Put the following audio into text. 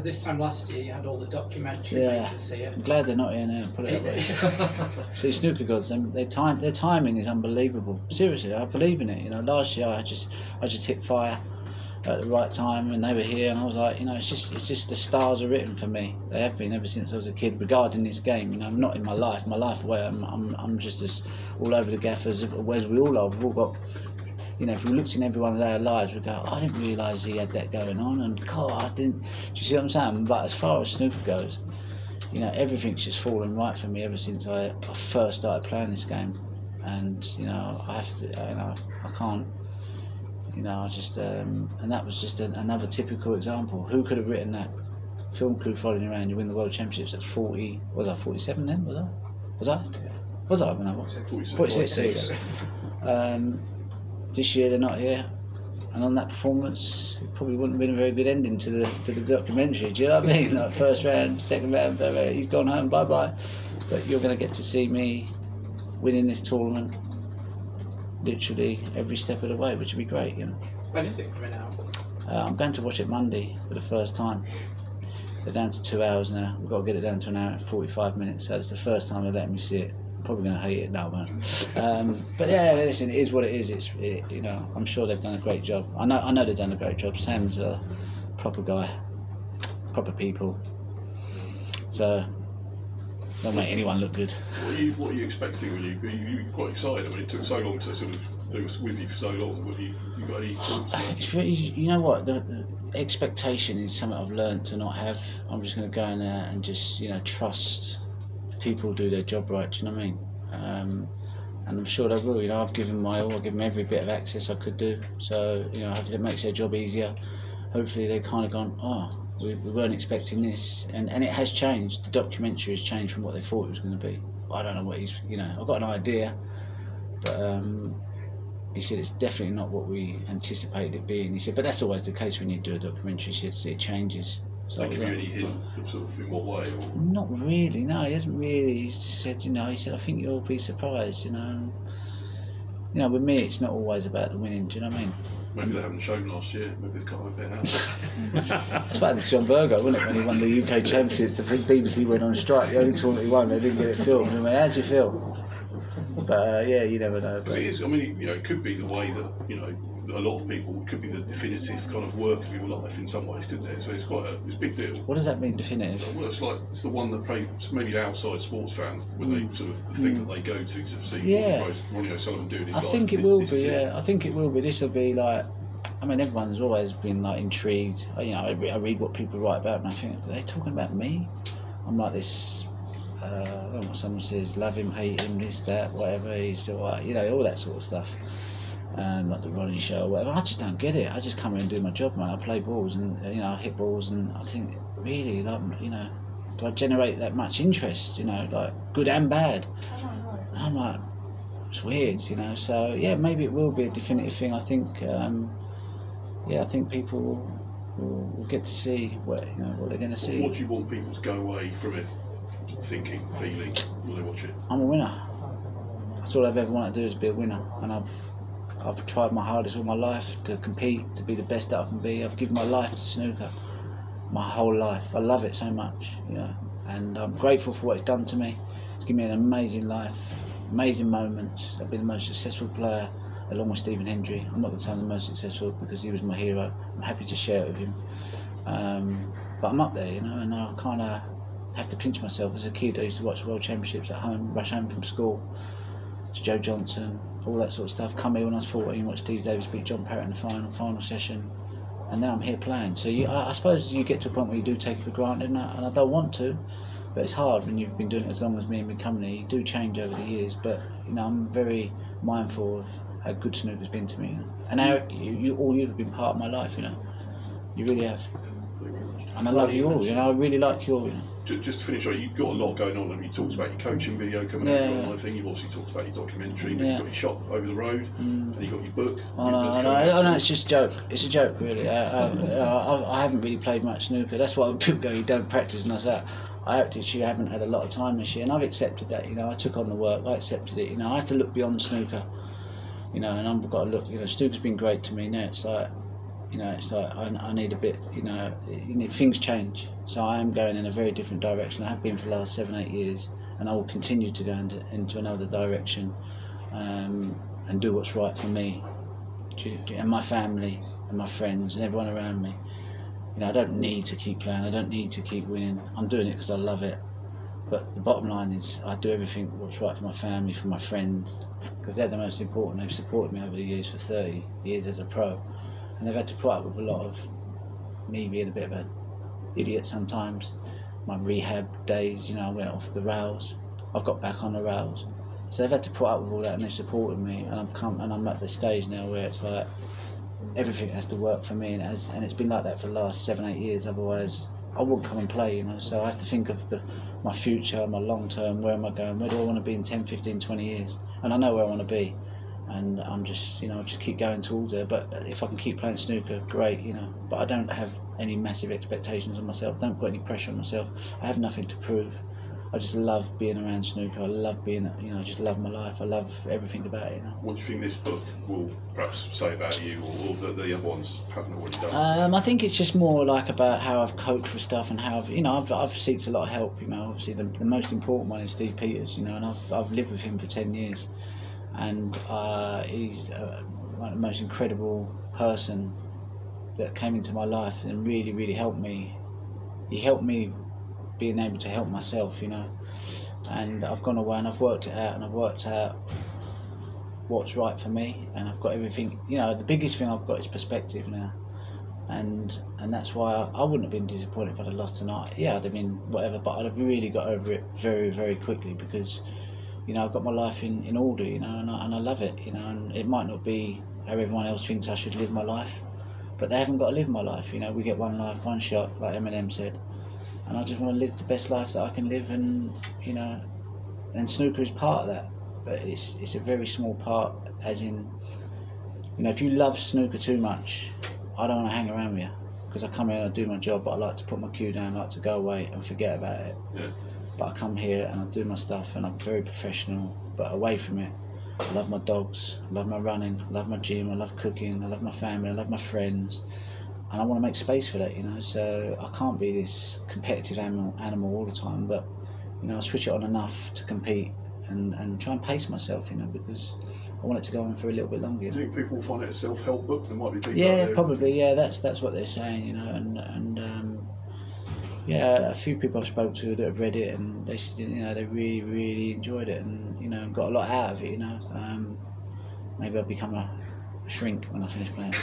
this time last year you had all the documentary makers here. I'm glad they're not here now, put it that way. See, snooker gods, their timing is unbelievable. Seriously, I believe in it. You know, last year I just hit fire at the right time and they were here, and I was like, you know, it's just the stars are written for me. They have been ever since I was a kid regarding this game. You know, not in my life away. I'm just as all over the gaff as we all are. We've all got, you know, if we looked in every one of our lives, we'd go, I didn't realise he had that going on, and God, I didn't. Do you see what I'm saying? But as far as snooker goes, you know, everything's just fallen right for me ever since I first started playing this game, and you know, I have to, you know, I can't. You know, I just, and that was just another typical example. Who could have written that? Film crew following you around, you win the World Championships at 40, was I 47 then, was I? Was I when I was? 46. This year they're not here, and on that performance, it probably wouldn't have been a very good ending to the documentary, do you know what I mean? Like first round, second round, third round, he's gone home, bye-bye. But you're going to get to see me winning this tournament literally every step of the way, which would be great, you know. When is it coming out? I'm going to watch it Monday for the first time. They're down to 2 hours now. We've got to get it down to an hour and 45 minutes. So it's the first time they're letting me see it. I'm probably going to hate it now, man. But yeah, listen, it is what it is. You know, I'm sure they've done a great job. I know they've done a great job. Sam's a proper guy, proper people. So don't make anyone look good. What are you expecting? Were you quite excited? I mean, it took so long to sort of do it with you for so long. You got any thoughts? You know what? The expectation is something I've learned to not have. I'm just going to go in there and just, you know, trust people do their job right. Do you know what I mean? And I'm sure they will. You know, I've given my all. I've given them every bit of access I could do. So, you know, hopefully it makes their job easier. Hopefully they've kind of gone, oh, we weren't expecting this, and it has changed. The documentary has changed from what they thought it was going to be. I don't know what you know, I've got an idea, but he said it's definitely not what we anticipated it being. He said, but that's always the case when you do a documentary. He said it changes. So give you any hint of sort of in what way? Or? Not really, no, he hasn't really. He just said, you know, I think you'll be surprised, you know. And, you know, with me, it's not always about the winning, do you know what I mean? Maybe they haven't shown last year. Maybe they've cut a bit out. That's what happened to John Virgo, wasn't it, when he won the UK Championships? The BBC went on strike. The only tournament he won, they didn't get it filmed. I mean, how do you feel? But yeah, you never know. Because it is. I mean, you know, it could be the way that, you know, a lot of people, it could be the definitive kind of work of your life in some ways, couldn't it? So it's it's a big deal. What does that mean, definitive? Well, it's the one that maybe the outside sports fans, when they sort of the thing that they go to see Ronnie O'Sullivan doing his life. I think it will be. Yeah, I think it will be. This will be like. I mean, everyone's always been like intrigued. You know, I read what people write about, and I think, are they talking about me? I'm like this. I don't know what someone says. Love him, hate him, this, that, whatever. He's still, you know, all that sort of stuff. Like the Ronnie show or whatever. I just don't get it. I just come here and do my job, man. I play balls and, you know, I hit balls, and I think, really, like, you know, do I generate that much interest, you know, like good and bad? And I'm like, it's weird, you know. So yeah, maybe it will be a definitive thing. I think, I think people will get to see what they're going to see. What do you want people to go away from it thinking, feeling when they watch it? I'm a winner. That's all I've ever wanted to do, is be a winner, and I've tried my hardest all my life to compete, to be the best that I can be. I've given my life to snooker, my whole life. I love it so much, you know, and I'm grateful for what it's done to me. It's given me an amazing life, amazing moments. I've been the most successful player, along with Stephen Hendry. I'm not going to say I'm the most successful because he was my hero. I'm happy to share it with him. But I'm up there, you know, and I kind of have to pinch myself. As a kid, I used to watch World Championships at home, rush home from school. It's Joe Johnson, all that sort of stuff. Come here when I was 14, watch Steve Davis beat John Parrott in the final session. And now I'm here playing. So I suppose you get to a point where you do take it for granted, and I don't want to. But it's hard when you've been doing it as long as me and been coming here. You do change over the years, but you know, I'm very mindful of how good snooker's been to me, you know? And how you've been part of my life, you know. You really have. And I love you all, you know. I really like you all, you know. Just to finish, you've got a lot going on. You talked about your coaching video coming out, your online thing. You've obviously talked about your documentary. You've got your shop over the road, and you've got your book. Oh no, it's just a joke. It's a joke, really. I haven't really played much snooker. That's what people go, you don't practice, and I say, I actually haven't had a lot of time this year, and I've accepted that. You know, I took on the work. I accepted it. You know, I have to look beyond snooker. You know, and I've got to look. You know, snooker's been great to me. Now it's like, You know, it's like I need a bit. You know, things change. So I am going in a very different direction. I have been for the last 7-8 years, and I will continue to go into another direction, and do what's right for me, and my family, and my friends, and everyone around me. You know, I don't need to keep playing. I don't need to keep winning. I'm doing it because I love it. But the bottom line is, I do everything what's right for my family, for my friends, because they're the most important. They've supported me over the years for 30 years as a pro, and they've had to put up with a lot of me being a bit of an idiot sometimes. My rehab days, you know, I went off the rails. I've got back on the rails. So they've had to put up with all that, and they've supported me. And I'm at the stage now where it's like everything has to work for me, and it's been like that for the last 7-8 years. Otherwise, I wouldn't come and play, you know. So I have to think of my future, my long term. Where am I going? Where do I want to be in 10, 15, 20 years? And I know where I want to be, and I'm just, you know, just keep going towards it. But if I can keep playing snooker, great, you know. But I don't have any massive expectations on myself. Don't put any pressure on myself. I have nothing to prove. I just love being around snooker. I love being, you know, I just love my life. I love everything about it, you know. What do you think this book will perhaps say about you, or that the other ones haven't already done? I think it's just more like about how I've coped with stuff, and how I've sought a lot of help, you know. Obviously the most important one is Steve Peters, you know, and I've lived with him for 10 years, and he's one of the most incredible person that came into my life and really, really helped me. He helped me being able to help myself, you know. And I've gone away and I've worked it out, and I've worked out what's right for me, and I've got everything, you know. The biggest thing I've got is perspective now, and that's why I wouldn't have been disappointed if I'd have lost tonight. Yeah, I'd have been whatever, but I'd have really got over it very, very quickly, because, you know, I've got my life in order, you know, and I love it, you know. And it might not be how everyone else thinks I should live my life, but they haven't got to live my life, you know. We get one life, one shot, like Eminem said. And I just want to live the best life that I can live, and, you know, and snooker is part of that, but it's a very small part, as in, you know, if you love snooker too much, I don't want to hang around with you, because I come here and I do my job, but I like to put my cue down, I like to go away and forget about it. Yeah. But I come here and I do my stuff, and I'm very professional, but away from it, I love my dogs, I love my running, I love my gym, I love cooking, I love my family, I love my friends. And I want to make space for that, you know. So I can't be this competitive animal all the time, but, you know, I switch it on enough to compete and try and pace myself, you know, because I want it to go on for a little bit longer. Do you think people find it a self-help book? There might be people out Yeah, there. probably. Yeah, that's what they're saying, you know. And yeah, a few people I spoke to that have read it, and they said, you know, they really, really enjoyed it, and, you know, got a lot out of it, you know. Maybe I'll become a shrink when I finish playing.